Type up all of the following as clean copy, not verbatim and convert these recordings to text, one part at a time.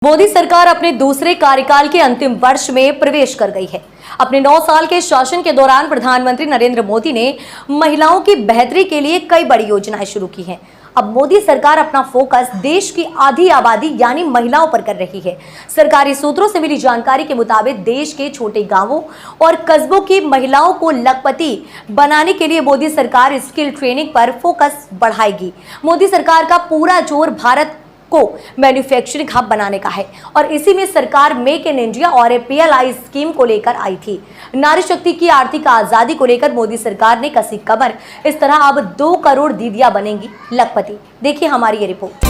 मोदी सरकार अपने दूसरे कार्यकाल के अंतिम वर्ष में प्रवेश कर गई है। अपने 9 साल के शासन के दौरान प्रधानमंत्री नरेंद्र मोदी ने महिलाओं की बेहतरी के लिए कई बड़ी योजनाएं शुरू की हैं। अब मोदी सरकार अपना फोकस देश की आधी आबादी यानी महिलाओं पर कर रही है। सरकारी सूत्रों से मिली जानकारी के मुताबिक देश के छोटे गांवों और कस्बों की महिलाओं को लखपति बनाने के लिए मोदी सरकार स्किल ट्रेनिंग पर फोकस बढ़ाएगी। मोदी सरकार का पूरा जोर भारत को मैन्युफैक्चरिंग हब बनाने का है और इसी में सरकार मेक इन इंडिया और PLI स्कीम को लेकर आई थी। नारी शक्ति की आर्थिक आजादी को लेकर मोदी सरकार ने कसी कमर। इस तरह अब 2 करोड़ दीदियां बनेंगी लखपति। देखिए हमारी ये रिपोर्ट।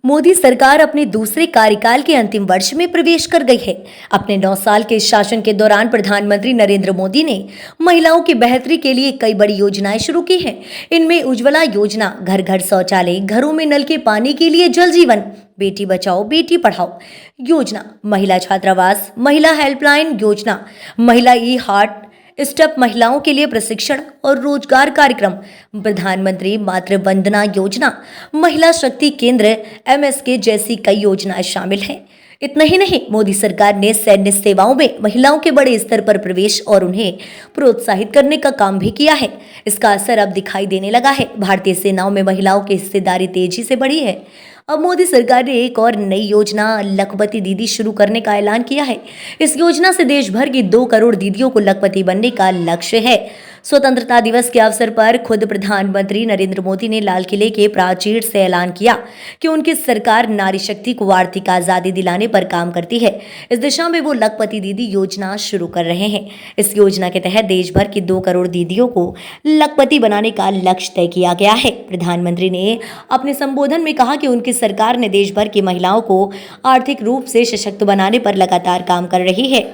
मोदी सरकार अपने दूसरे कार्यकाल के अंतिम वर्ष में प्रवेश कर गई है। अपने 9 साल के शासन के दौरान प्रधानमंत्री नरेंद्र मोदी ने महिलाओं की बेहतरी के लिए कई बड़ी योजनाएं शुरू की हैं। इनमें उज्ज्वला योजना, घर घर शौचालय, घरों में नल के पानी के लिए जल जीवन, बेटी बचाओ बेटी पढ़ाओ योजना, महिला छात्रावास, महिला हेल्पलाइन योजना, महिला ई-हार्ट स्टेप, महिलाओं के लिए प्रशिक्षण और रोजगार कार्यक्रम, प्रधानमंत्री मातृ वंदना योजना, महिला शक्ति केंद्र MSK जैसी कई योजनाएं शामिल हैं। इतना ही नहीं, मोदी सरकार ने सैन्य सेवाओं में महिलाओं के बड़े स्तर पर प्रवेश और उन्हें प्रोत्साहित करने का काम भी किया है। इसका असर अब दिखाई देने लगा है। भारतीय सेनाओं में महिलाओं की हिस्सेदारी तेजी से बढ़ी है। अब मोदी सरकार ने एक और नई योजना लखपति दीदी शुरू करने का ऐलान किया है। इस योजना से देश भर की 2 करोड़ दीदियों को लखपति बनने का लक्ष्य है। स्वतंत्रता दिवस के अवसर पर खुद प्रधानमंत्री नरेंद्र मोदी ने लाल किले के प्राचीर से ऐलान किया कि उनकी सरकार नारी शक्ति को आर्थिक आजादी दिलाने पर काम करती है। इस दिशा में वो लखपति दीदी योजना शुरू कर रहे हैं। इस योजना के तहत देश भर की 2 करोड़ दीदियों को लखपति बनाने का लक्ष्य तय किया गया है। प्रधानमंत्री ने अपने संबोधन में कहा कि उनकी सरकार ने देश भर की महिलाओं को आर्थिक रूप से सशक्त बनाने पर लगातार काम कर रही है।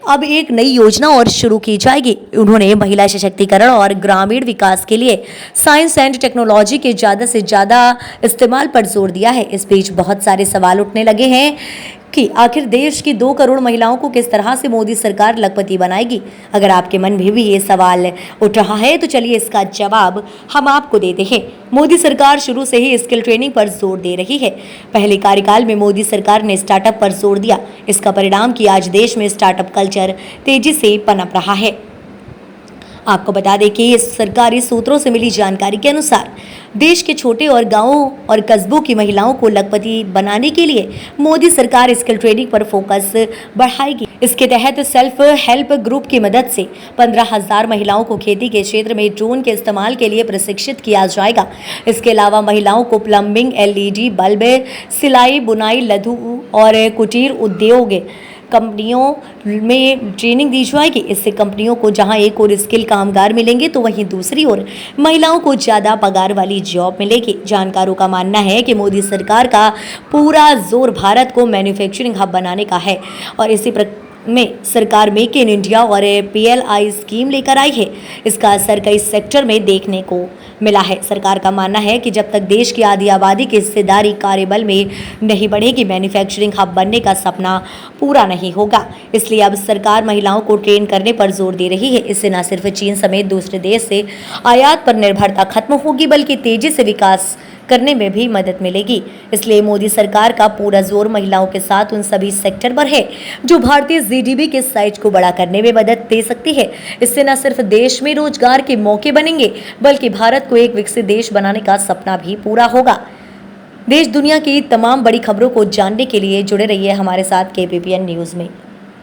अब एक नई योजना और शुरू की जाएगी। उन्होंने महिला सशक्तिकरण और ग्रामीण विकास के लिए साइंस एंड टेक्नोलॉजी के ज़्यादा से ज़्यादा इस्तेमाल पर जोर दिया है। इस बीच बहुत सारे सवाल उठने लगे हैं कि आखिर देश की 2 करोड़ महिलाओं को किस तरह से मोदी सरकार लखपति बनाएगी। अगर आपके मन में भी ये सवाल उठ रहा है तो चलिए इसका जवाब हम आपको देते हैं। मोदी सरकार शुरू से ही स्किल ट्रेनिंग पर जोर दे रही है। पहले कार्यकाल में मोदी सरकार ने स्टार्टअप पर जोर दिया। इसका परिणाम कि आज देश में स्टार्टअप कल्चर तेजी से पनप रहा है। आपको बता दें कि सरकारी सूत्रों से मिली जानकारी के अनुसार देश के छोटे और गांवों और कस्बों की महिलाओं को लखपति बनाने के लिए मोदी सरकार स्किल ट्रेनिंग पर फोकस बढ़ाएगी। इसके तहत सेल्फ हेल्प ग्रुप की मदद से 15,000 महिलाओं को खेती के क्षेत्र में ड्रोन के इस्तेमाल के लिए प्रशिक्षित किया जाएगा। इसके अलावा महिलाओं को प्लम्बिंग, LED बल्ब, सिलाई, बुनाई, लघु और कुटीर उद्योग कंपनियों में ट्रेनिंग दी जाएगी। इससे कंपनियों को जहां एक और स्किल कामगार मिलेंगे तो वहीं दूसरी ओर महिलाओं को ज़्यादा पगार वाली जॉब मिलेगी। जानकारों का मानना है कि मोदी सरकार का पूरा जोर भारत को मैन्युफैक्चरिंग हब बनाने का है और इसी में सरकार मेक इन इंडिया और PLI स्कीम लेकर आई है। इसका असर कई सेक्टर में देखने को मिला है। सरकार का मानना है कि जब तक देश की आधी आबादी की हिस्सेदारी कार्यबल में नहीं बढ़ेगी, मैन्युफैक्चरिंग हब बनने का सपना पूरा नहीं होगा। इसलिए अब सरकार महिलाओं को ट्रेन करने पर जोर दे रही है। इससे न सिर्फ चीन समेत दूसरे देश से आयात पर निर्भरता खत्म होगी बल्कि तेजी से विकास करने में भी मदद मिलेगी। इसलिए मोदी सरकार का पूरा जोर महिलाओं के साथ उन सभी सेक्टर पर है जो भारतीय GDP के साइज को बड़ा करने में मदद दे सकती है। इससे न सिर्फ देश में रोजगार के मौके बनेंगे बल्कि भारत को एक विकसित देश बनाने का सपना भी पूरा होगा। देश दुनिया की तमाम बड़ी खबरों को जानने के लिए जुड़े रहिए हमारे साथ KPPN न्यूज में।